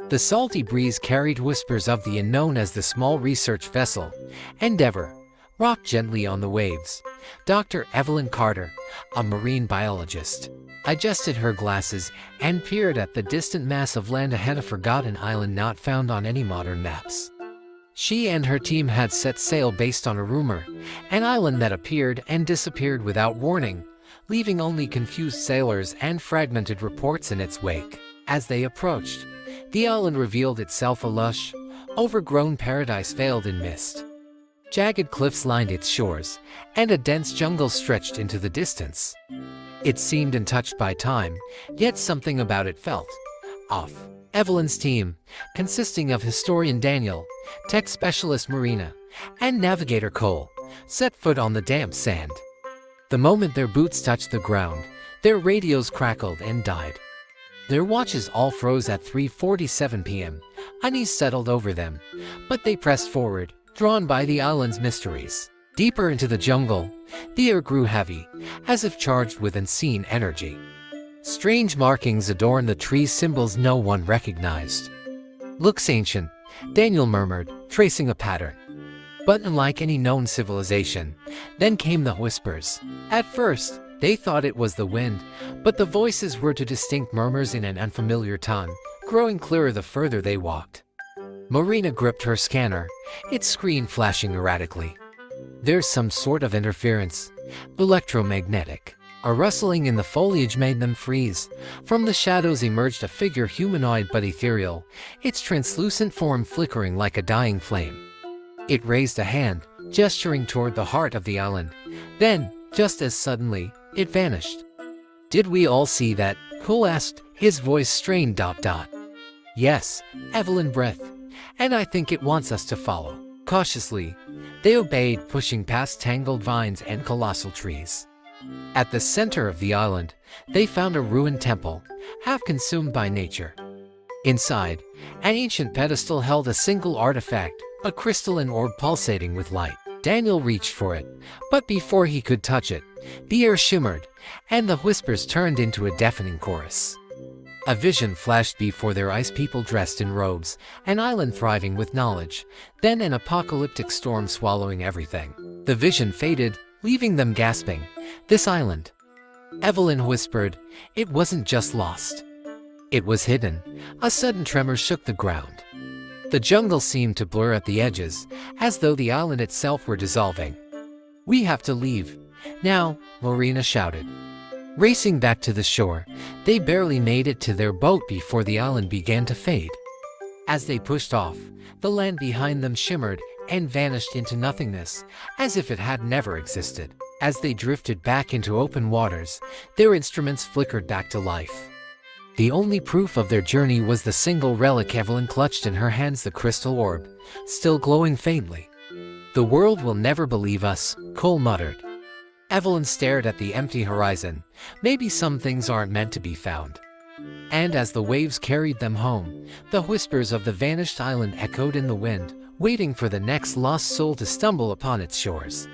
The salty breeze carried whispers of the unknown as the small research vessel, Endeavour, rocked gently on the waves. Dr. Evelyn Carter, a marine biologist, adjusted her glasses and peered at the distant mass of land ahead, a forgotten island not found on any modern maps. She and her team had set sail based on a rumor, an island that appeared and disappeared without warning, leaving only confused sailors and fragmented reports in its wake. As they approached, the island revealed itself a lush, overgrown paradise veiled in mist. Jagged cliffs lined its shores, and a dense jungle stretched into the distance. It seemed untouched by time, yet something about it felt off. Evelyn's team, consisting of historian Daniel, tech specialist Marina, and navigator Cole, set foot on the damp sand. The moment their boots touched the ground, their radios crackled and died. Their watches all froze at 3:47 p.m. Unease settled over them, but they pressed forward, drawn by the island's mysteries. Deeper into the jungle, the air grew heavy, as if charged with unseen energy. Strange markings adorned the trees, symbols no one recognized. "Looks ancient," Daniel murmured, tracing a pattern. But unlike any known civilization, then came the whispers. At first, they thought it was the wind, but the voices were too distinct murmurs in an unfamiliar tongue, growing clearer the further they walked. Marina gripped her scanner, its screen flashing erratically. "There's some sort of interference. Electromagnetic." A rustling in the foliage made them freeze. From the shadows emerged a figure, humanoid but ethereal, its translucent form flickering like a dying flame. It raised a hand, gesturing toward the heart of the island. Then, just as suddenly, it vanished. "Did we all see that?" Cole asked, his voice strained. "Yes," Evelyn breathed, "and I think it wants us to follow." Cautiously, they obeyed, pushing past tangled vines and colossal trees. At the center of the island, they found a ruined temple, half consumed by nature. Inside, an ancient pedestal held a single artifact, a crystalline orb pulsating with light. Daniel reached for it, but before he could touch it, the air shimmered, and the whispers turned into a deafening chorus. A vision flashed before their eyes, people dressed in robes, an island thriving with knowledge, then an apocalyptic storm swallowing everything. The vision faded, leaving them gasping. "This island," Evelyn whispered, "it wasn't just lost. It was hidden." A sudden tremor shook the ground. The jungle seemed to blur at the edges, as though the island itself were dissolving. "We have to leave now," Marina shouted. Racing back to the shore, they barely made it to their boat before the island began to fade. As they pushed off, the land behind them shimmered and vanished into nothingness, as if it had never existed. As they drifted back into open waters, their instruments flickered back to life. The only proof of their journey was the single relic Evelyn clutched in her hands, the crystal orb, still glowing faintly. "The world will never believe us," Cole muttered. Evelyn stared at the empty horizon. Maybe some things aren't meant to be found. And as the waves carried them home, the whispers of the vanished island echoed in the wind, waiting for the next lost soul to stumble upon its shores.